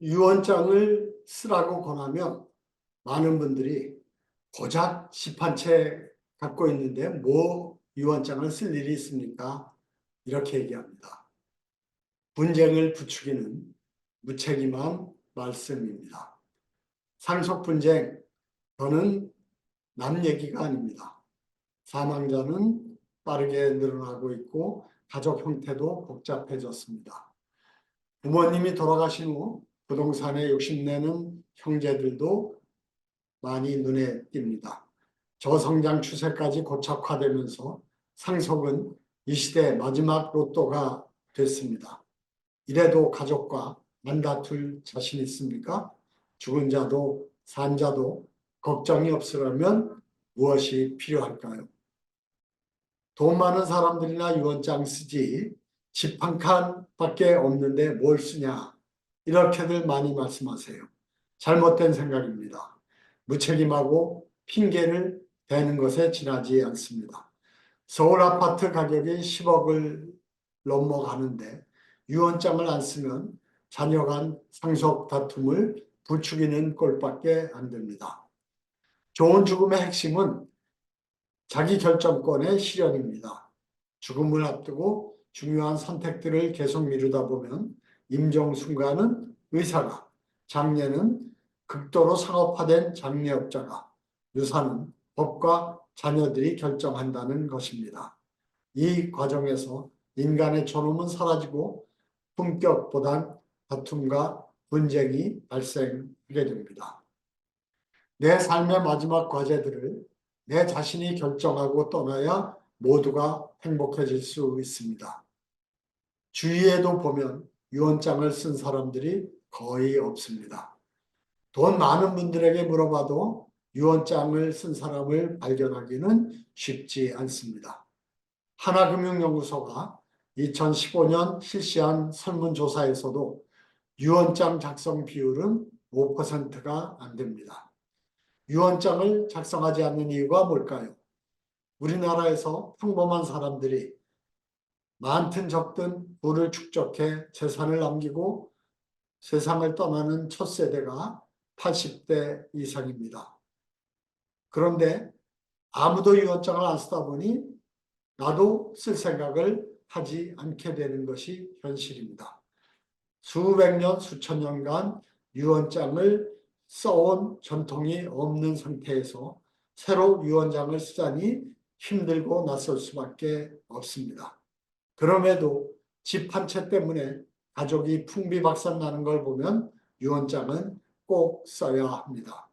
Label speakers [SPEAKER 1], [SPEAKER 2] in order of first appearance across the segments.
[SPEAKER 1] 유언장을 쓰라고 권하면 많은 분들이 고작 집 한 채 갖고 있는데 뭐 유언장을 쓸 일이 있습니까? 이렇게 얘기합니다. 분쟁을 부추기는 무책임한 말씀입니다. 상속 분쟁, 더는 남 얘기가 아닙니다. 사망자는 빠르게 늘어나고 있고 가족 형태도 복잡해졌습니다. 부모님이 돌아가신 후 부동산에 욕심내는 형제들도 많이 눈에 띕니다. 저성장 추세까지 고착화되면서 상속은 이 시대 마지막 로또가 됐습니다. 이래도 가족과 안다툴 자신 있습니까? 죽은 자도 산 자도 걱정이 없으려면 무엇이 필요할까요? 돈 많은 사람들이나 유언장 쓰지 집 한 칸밖에 없는데 뭘 쓰냐, 이렇게들 많이 말씀하세요. 잘못된 생각입니다. 무책임하고 핑계를 대는 것에 지나지 않습니다. 서울 아파트 가격이 10억을 넘어가는데 유언장을 안 쓰면 자녀 간 상속 다툼을 부추기는 꼴밖에 안 됩니다. 좋은 죽음의 핵심은 자기 결정권의 실현입니다. 죽음을 앞두고 중요한 선택들을 계속 미루다 보면 임종 순간은 의사가, 장례는 극도로 상업화된 장례업자가, 유산은 법과 자녀들이 결정한다는 것입니다. 이 과정에서 인간의 존엄은 사라지고 품격보단 다툼과 분쟁이 발생하게 됩니다. 내 삶의 마지막 과제들을 내 자신이 결정하고 떠나야 모두가 행복해질 수 있습니다. 주위에도 보면 유언장을 쓴 사람들이 거의 없습니다. 돈 많은 분들에게 물어봐도 유언장을 쓴 사람을 발견하기는 쉽지 않습니다. 하나금융연구소가 2015년 실시한 설문조사에서도 유언장 작성 비율은 5%가 안 됩니다. 유언장을 작성하지 않는 이유가 뭘까요? 우리나라에서 평범한 사람들이 많든 적든 부를 축적해 재산을 남기고 세상을 떠나는 첫 세대가 80대 이상입니다. 그런데 아무도 유언장을 안 쓰다 보니 나도 쓸 생각을 하지 않게 되는 것이 현실입니다. 수백 년, 수천 년간 유언장을 써온 전통이 없는 상태에서 새로 유언장을 쓰자니 힘들고 낯설 수밖에 없습니다. 그럼에도 집 한 채 때문에 가족이 풍비박산 나는 걸 보면 유언장은 꼭 써야 합니다.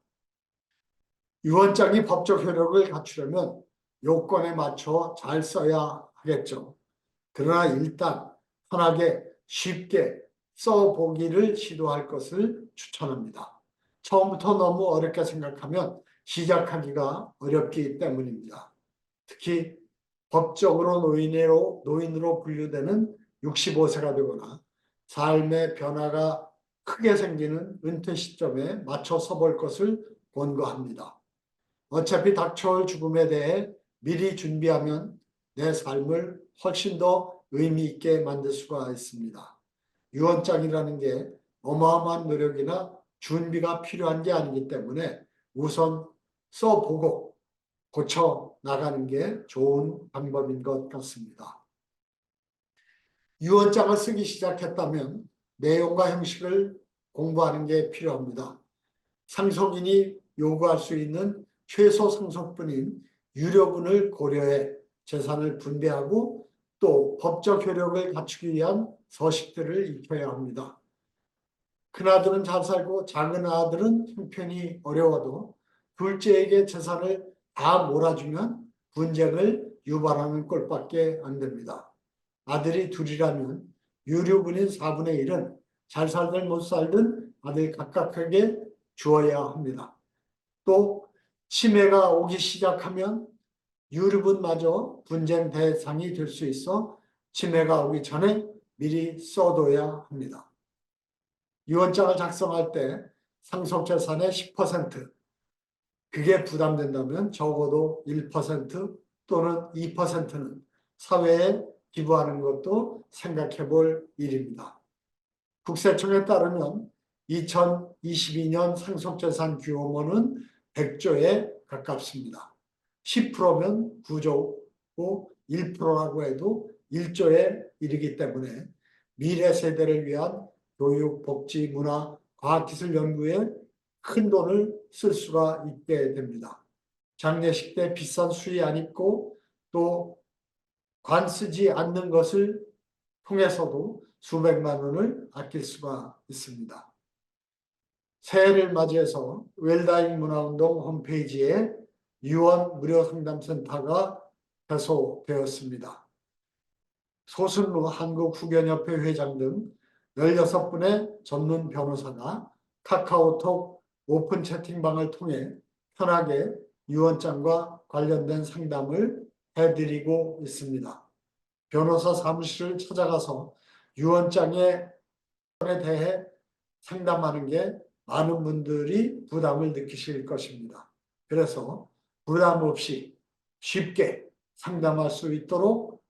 [SPEAKER 1] 유언장이 법적 효력을 갖추려면 요건에 맞춰 잘 써야 하겠죠. 그러나 일단 편하게 쉽게 써보기를 시도할 것을 추천합니다. 처음부터 너무 어렵게 생각하면 시작하기가 어렵기 때문입니다. 특히 법적으로 노인으로 분류되는 65세가 되거나 삶의 변화가 크게 생기는 은퇴 시점에 맞춰 써볼 것을 권고합니다. 어차피 닥쳐올 죽음에 대해 미리 준비하면 내 삶을 훨씬 더 의미 있게 만들 수가 있습니다. 유언장이라는 게 어마어마한 노력이나 준비가 필요한 게 아니기 때문에 우선 써보고 고쳐 나가는 게 좋은 방법인 것 같습니다. 유언장을 쓰기 시작했다면 내용과 형식을 공부하는 게 필요합니다. 상속인이 요구할 수 있는 최소 상속분인 유료분을 고려해 재산을 분배하고 또 법적 효력을 갖추기 위한 서식들을 익혀야 합니다. 큰아들은 잘 살고 작은 아들은 형편이 어려워도 둘째에게 재산을 다 몰아주면 분쟁을 유발하는 꼴밖에 안 됩니다. 아들이 둘이라면 유료분인 4분의 1은 잘 살든 못 살든 아들 각각에게 주어야 합니다. 또 치매가 오기 시작하면 유류분마저 분쟁 대상이 될 수 있어 치매가 오기 전에 미리 써둬야 합니다. 유언장을 작성할 때 상속재산의 10%, 그게 부담된다면 적어도 1% 또는 2%는 사회에 기부하는 것도 생각해 볼 일입니다. 국세청에 따르면 2022년 상속재산 규모는 100조에 가깝습니다. 10%면 9조고 1%라고 해도 1조에 이르기 때문에 미래 세대를 위한 교육, 복지, 문화, 과학기술 연구에 큰 돈을 쓸 수가 있게 됩니다. 장례식 때 비싼 수의 안 입고 또 관 쓰지 않는 것을 통해서도 수백만 원을 아낄 수가 있습니다. 새해를 맞이해서 웰다잉 문화운동 홈페이지에 유언 무료 상담센터가 개소되었습니다. 소순루 한국후견협회 회장 등 16분의 전문 변호사가 카카오톡 오픈 채팅방을 통해 편하게 유언장과 관련된 상담을 해드리고 있습니다. 변호사 사무실을 찾아가서 유언장에 대해 상담하는 게 많은 분들이 부담을 느끼실 것입니다. 그래서 부담 없이 쉽게 상담할 수 있도록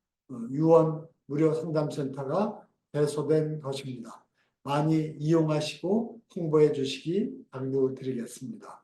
[SPEAKER 1] 유언 무료 상담센터가 개소된 것입니다. 많이 이용하시고 홍보해 주시기 당부드리겠습니다.